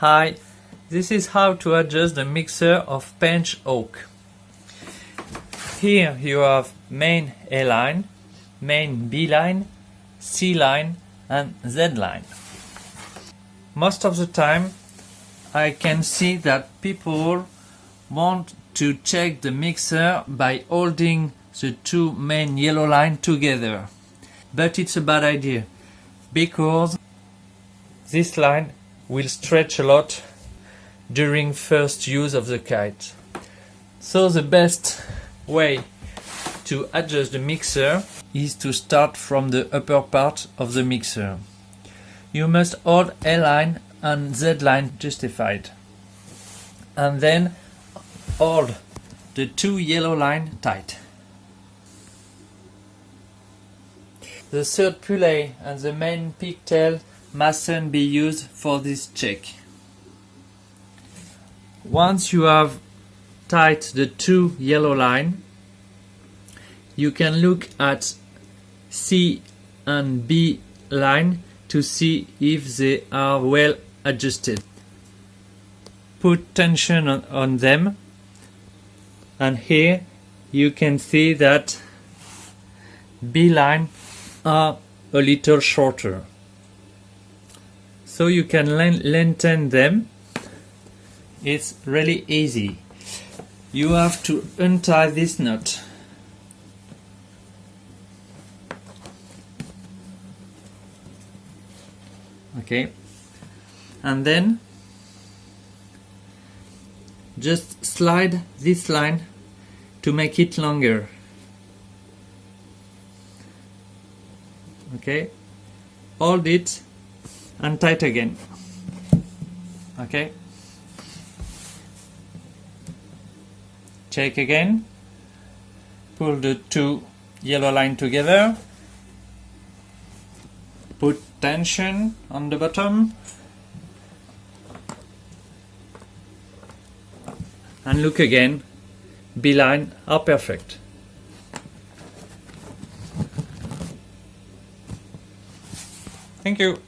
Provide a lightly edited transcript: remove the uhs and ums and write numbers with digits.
Hi, this is how to adjust the mixer of pansh oak. Here you have main A line, main B line, C line and Z line. Most of the time I can see that people want to check the mixer by holding the two main yellow lines together. But it's a bad idea because this line will stretch a lot during first use of the kite. So the best way to adjust the mixer is to start from the upper part of the mixer. You must hold A line and Z line justified, and then hold the two yellow lines tight. The third pulley and the main pigtail mustn't be used for this check. Once you have tied the two yellow lines, you can look at C and B line to see if they are well adjusted. Put tension on them, and here you can see that B line are a little shorter. So you can lengthen them. It's really easy. You have to untie this knot. Okay, and then just slide this line to make it longer. Okay, hold it and tight again. Okay, check again, pull the two yellow lines together, put tension on the bottom, and look again. B line are perfect. Thank you.